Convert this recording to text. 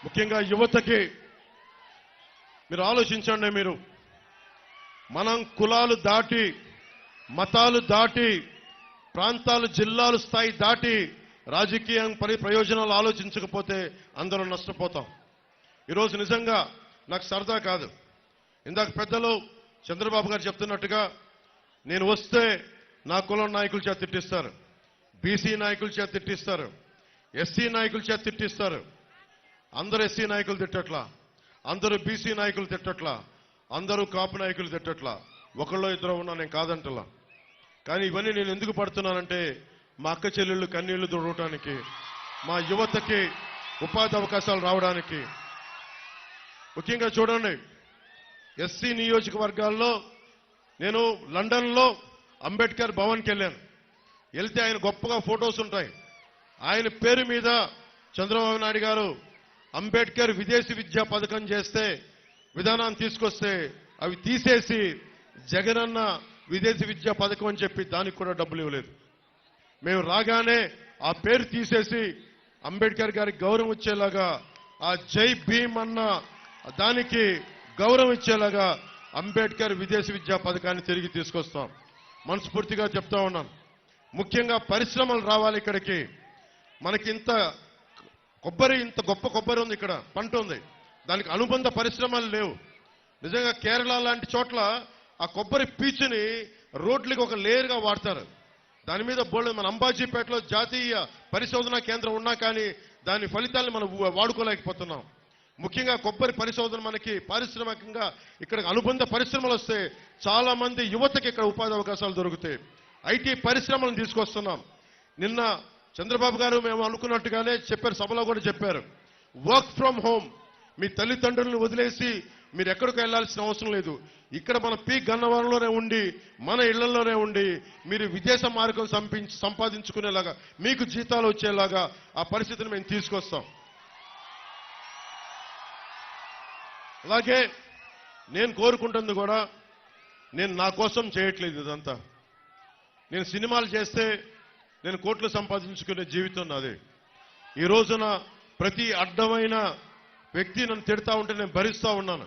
ముఖ్యంగా యువతకి మీరు ఆలోచించండి. మీరు మనం కులాలు దాటి, మతాలు దాటి, ప్రాంతాలు, జిల్లాలు స్థాయి దాటి రాజకీయం ప్రయోజనాలు ఆలోచించకపోతే అందరం నష్టపోతాం. ఈరోజు నిజంగా నాకు సరదా కాదు. ఇందాక పెద్దలు చంద్రబాబు గారు చెప్తున్నట్టుగా నేను వస్తే నా కులం నాయకుల చేత తిట్టిస్తారు, బీసీ నాయకుల చేత తిట్టిస్తారు, ఎస్సీ నాయకుల చేత తిట్టిస్తారు. అందరూ ఎస్సీ నాయకులు తిట్టట్లా, అందరూ బీసీ నాయకులు తిట్టట్లా, అందరూ కాపు నాయకులు తిట్టట్లా. ఒకళ్ళో ఇద్దరు ఉన్నా నేను కాదంటలా. కానీ ఇవన్నీ నేను ఎందుకు పడుతున్నానంటే మా అక్క చెల్లెళ్ళు కన్నీళ్లు తుడవటానికి, మా యువతకి ఉపాధి అవకాశాలు రావడానికి. ముఖ్యంగా చూడండి, ఎస్సీ నియోజకవర్గాల్లో నేను లండన్లో అంబేద్కర్ భవన్కి వెళ్ళాను. వెళ్తే ఆయన గొప్పగా ఫొటోస్ ఉంటాయి. ఆయన పేరు మీద చంద్రబాబు నాయుడు గారు అంబేద్కర్ విదేశీ విద్యా పథకం చేస్తే, విధానాన్ని తీసుకొస్తే అవి తీసేసి జగనన్న విదేశీ విద్యా పథకం అని చెప్పి దానికి కూడా డబ్బులు ఇవ్వలేదు. మేము రాగానే ఆ పేరు తీసేసి అంబేద్కర్ గారికి గౌరవం ఇచ్చేలాగా, ఆ జై భీమ్ అన్న దానికి గౌరవం ఇచ్చేలాగా అంబేద్కర్ విదేశీ విద్యా పథకాన్ని తిరిగి తీసుకొస్తాం. మనస్ఫూర్తిగా చెప్తా ఉన్నాను. ముఖ్యంగా పరిశ్రమలు రావాలి ఇక్కడికి. మనకి ఇంత గొప్ప కొబ్బరి ఉంది, ఇక్కడ పంట ఉంది, దానికి అనుబంధ పరిశ్రమలు లేవు. నిజంగా కేరళ లాంటి చోట్ల ఆ కొబ్బరి పీచుని రోడ్లకి ఒక లేయర్గా వాడతారు. దాని మీద మన అంబాజీపేటలో జాతీయ పరిశోధనా కేంద్రం ఉన్నా కానీ దాని ఫలితాలను మనం వాడుకోలేకపోతున్నాం. ముఖ్యంగా కొబ్బరి పరిశోధన మనకి పారిశ్రామికంగా ఇక్కడ అనుబంధ పరిశ్రమలు వస్తే చాలా మంది యువతకి ఇక్కడ ఉపాధి అవకాశాలు దొరుకుతాయి. ఐటీ పరిశ్రమలను తీసుకొస్తున్నాం. నిన్న చంద్రబాబు గారు మేము అనుకున్నట్టుగానే చెప్పారు, సభలో కూడా చెప్పారు, వర్క్ ఫ్రమ్ హోమ్. మీ తల్లిదండ్రులను వదిలేసి మీరు ఎక్కడికి వెళ్లాల్సిన అవసరం లేదు. ఇక్కడ మన పీ గన్నవరంలోనే ఉండి, మన ఇళ్లలోనే ఉండి మీరు విదేశ మార్గం సంపాదించుకునేలాగా, మీకు జీతాలు వచ్చేలాగా ఆ పరిస్థితిని మేము తీసుకొస్తాం. అలాగే నేను కోరుకుంటుంది కూడా, నేను నా కోసం చేయట్లేదు ఇదంతా. నేను సినిమాలు చేస్తే నేను కోట్లు సంపాదించుకునే జీవితం నాది. ఈ రోజున ప్రతి అడ్డమైన వ్యక్తి నన్ను తిడతా ఉంటే నేను భరిస్తా ఉన్నాను.